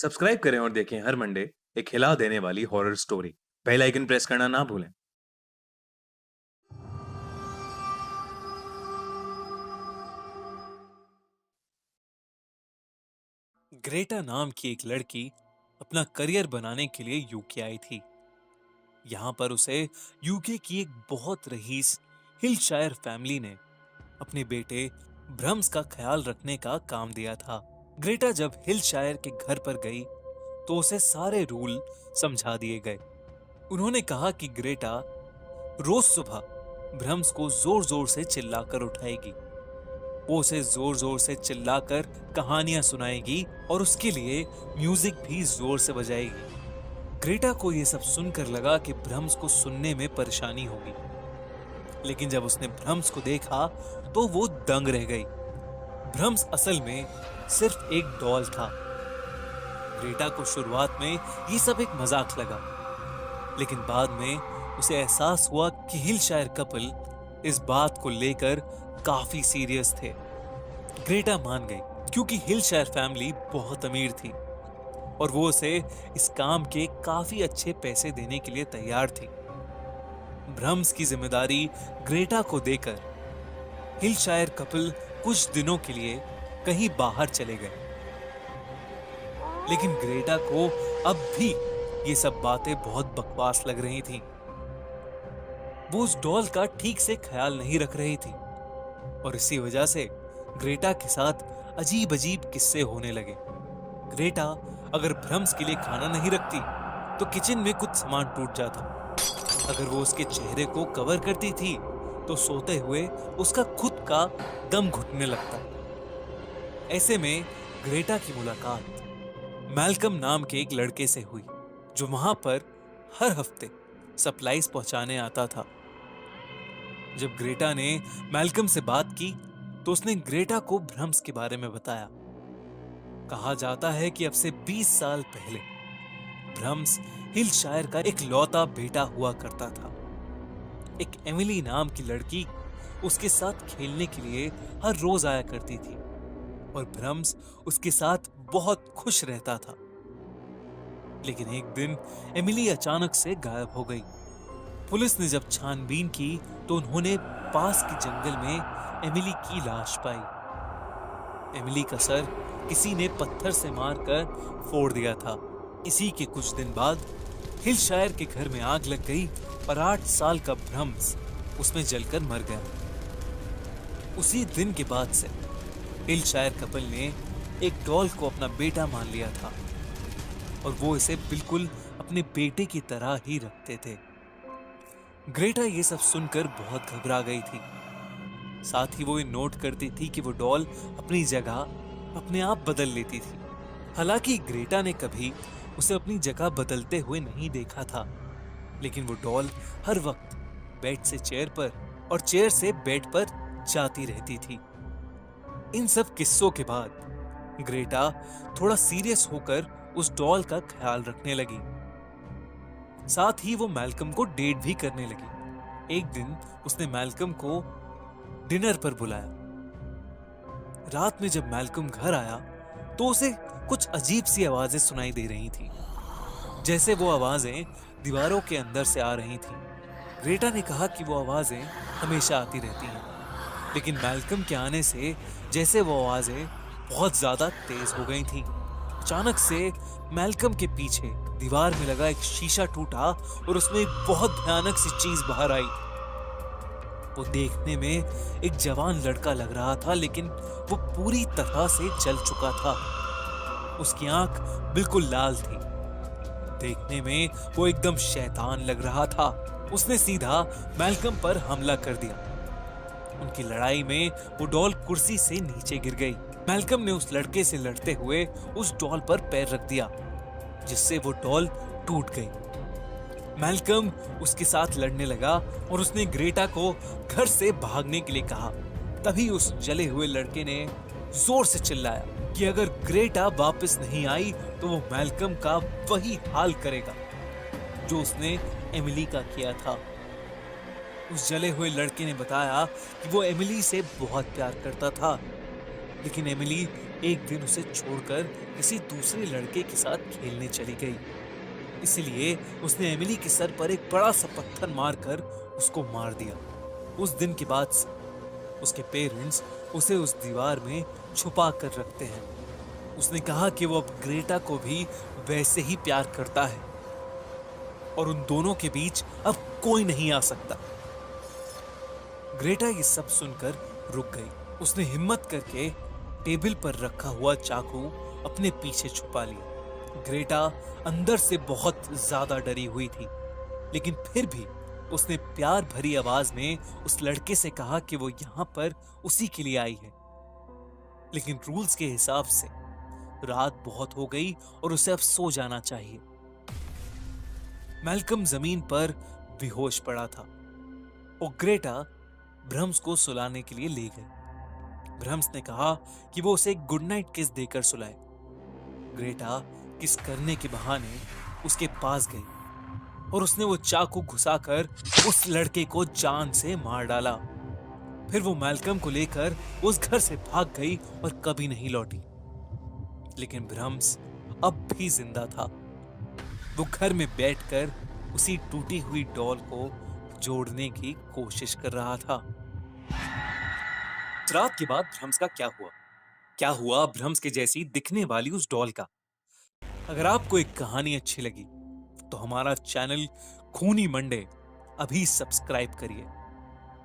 Subscribe करें और देखें हर मंडे एक हिला देने वाली horror story. Bell icon press करना ना भूलें। ग्रेटा नाम की एक लड़की अपना करियर बनाने के लिए यूके आई थी। यहाँ पर उसे यूके की एक बहुत रईस हिलशायर फैमिली ने अपने बेटे ब्रह्म्स का ख्याल रखने का काम दिया था। ग्रेटा जब हिलशायर के घर पर गई तो उसे सारे रूल समझा दिए गए। उन्होंने कहा कि ग्रेटा रोज सुबह ब्रह्म्स को जोर जोर से चिल्लाकर उठाएगी। वो उसे जोर जोर से चिल्लाकर कहानियां सुनाएगी और उसके लिए म्यूजिक भी जोर से बजाएगी। ग्रेटा को यह सब सुनकर लगा कि ब्रह्म्स को सुनने में परेशानी होगी, लेकिन जब उसने ब्रह्म्स को देखा तो वो दंग रह गई। ब्रह्म्स असल में सिर्फ एक डॉल था। ग्रेटा को शुरुआत में ये सब एक मजाक लगा, लेकिन बाद में उसे एहसास हुआ कि हिलशायर कपल इस बात को लेकर काफी सीरियस थे। ग्रेटा मान गई क्योंकि हिलशायर फैमिली बहुत अमीर थी और वो उसे इस काम के काफी अच्छे पैसे देने के लिए तैयार थी। ब्रह्म्स की जिम्मेदारी ग्रेटा को देकर हिलशायर कपल कुछ दिनों के लिए कहीं बाहर चले गए, लेकिन ग्रेटा को अब भी ये सब बातें बहुत बकवास लग रही थी। वो उस डॉल का ठीक से ख्याल नहीं रख रही थी और इसी वजह से ग्रेटा के साथ अजीब अजीब किस्से होने लगे। ग्रेटा अगर ब्रह्म्स के लिए खाना नहीं रखती तो किचन में कुछ सामान टूट जाता। अगर वो उसके चेहरे को कवर करती थी तो सोते हुए उसका खुद का दम घुटने लगता। ऐसे में ग्रेटा की मुलाकात मैल्कम नाम के एक लड़के से हुई जो वहां पर हर हफ्ते सप्लाईज पहुंचाने आता था। जब ग्रेटा ने मैल्कम से बात की तो उसने ग्रेटा को ब्रह्म्स के बारे में बताया। कहा जाता है कि अब से 20 साल पहले ब्रह्म्स हिलशायर का एक लौता बेटा हुआ करता था। एक एमिली नाम की लड़की उसके साथ खेलने के लिए हर रोज आया करती थी और ब्रह्म्स उसके साथ बहुत खुश रहता था। लेकिन एक दिन एमिली अचानक से गायब हो गई। पुलिस ने जब छानबीन की तो उन्होंने पास के जंगल में एमिली की लाश पाई। एमिली का सर किसी ने पत्थर से मारकर फोड़ दिया था। इसी के कुछ दिन बाद हिलशायर के घर में आग लग गई और 8 साल का ब्रह्म्स उसमें जलकर मर गया। उसी दिन के बाद से हिलशायर कपल ने एक डॉल को अपना बेटा मान लिया था और वो इसे बिल्कुल अपने बेटे की तरह ही रखते थे। ग्रेटा ये सब सुनकर बहुत घबरा गई थी। साथ ही वो ये नोट करती थी कि वो डॉल अपनी जगह अपने आप बदल लेती थी। हालांकि ग्रेटा ने कभी उसे अपनी जगह बदलते हुए नहीं देखा था, लेकिन वो डॉल हर वक्त बेड से चेयर पर और चेयर से बेड पर जाती रहती थी। इन सब किस्सों के बाद ग्रेटा थोड़ा सीरियस होकर उस डॉल का ख्याल रखने लगी। साथ ही वो मैल्कम को डेट भी करने लगी। एक दिन उसने मैल्कम को डिनर पर बुलाया। रात में जब मैल्कम घर आया तो उसे कुछ अजीब सी आवाजें सुनाई दे रही थी, जैसे वो आवाजें दीवारों के अंदर से आ रही थी। ग्रेटा ने कहा कि वो आवाजें हमेशा आती रहती हैं, लेकिन मैल्कम के आने से जैसे वो आवाजें बहुत ज्यादा तेज हो गई थीं। अचानक से मैल्कम के पीछे दीवार में लगा एक शीशा टूटा और उसमें एक बहुत भयानक सी चीज बाहर आई। वो देखने में एक जवान लड़का लग रहा था, लेकिन वो पूरी तरह से जल चुका था। उसकी आंख बिल्कुल लाल थी। देखने में वो एकदम शैतान लग रहा था। उसने सीधा मैल्कम पर हमला कर दिया। उनकी लड़ाई में वो डॉल कुर्सी से नीचे गिर गई। मैल्कम ने उस लड़के से लड़ते हुए उस डॉल पर पैर रख दिया, जिससे वो डॉल टूट गई। मैल्कम उसके साथ लड़ने लगा और उसने ग्रेटा को घर से भागने के लिए कहा। तभी उस जले हुए लड़के ने जोर से चिल्लाया कि अगर ग्रेटा वापस नहीं आई तो वो मैल्कम का वही हाल करेगा जो उसने एमिली का किया था। उस जले हुए लड़के ने बताया कि वो एमिली से बहुत प्यार करता था, लेकिन एमिली एक दिन उसे छोड़कर किसी दूसरे लड़के के साथ खेलने चली गई। इसलिए उसने एमिली के सर पर एक बड़ा सा पत्थर मारकर उसको मार दिया। उस दिन के बाद से उसके पेरेंट्स उसे उस दीवार में छुपा कर रखते हैं। उसने कहा कि वो अब ग्रेटा को भी वैसे ही प्यार करता है और उन दोनों के बीच अब कोई नहीं आ सकता। ग्रेटा ये सब सुनकर रुक गई। उसने हिम्मत करके टेबल पर रखा हुआ चाकू अपने पीछे छुपा लिया। ग्रेटा अंदर से बहुत ज्यादा डरी हुई थी, लेकिन फिर भी उसने प्यार भरी आवाज में उस लड़के से कहा कि वो यहां पर उसी के लिए आई है। लेकिन रूल्स के हिसाब से रात बहुत हो गई और उसे अब सो जाना चाहिए। मैल्कम जमीन पर बेहोश पड़ा था और ग्रेटा ब्रह्म्स को सुलाने के लिए ले गई। ब्रह्म्स ने कहा कि वो उसे एक गुड नाइट किस देकर सुलाए। ग्रेटा किस करने के बहाने उसके पास गई और उसने वो चाकू घुसाकर उस लड़के को जान से मार डाला। फिर वो मैल्कम को लेकर उस घर से भाग गई और कभी नहीं लौटी। लेकिन ब्रह्म्स अब भी जिंदा था। वो घर में बैठकर उसी टूटी हुई डॉल को जोड़ने की कोशिश कर रहा था। इस रात के बाद ब्रह्म्स का क्या हुआ ब्रह्म्स के जैसी दिखने वाली उस डॉल का? अगर आपको एक कहानी अच्छी लगी तो हमारा चैनल खूनी मंडे अभी सब्सक्राइब करिए।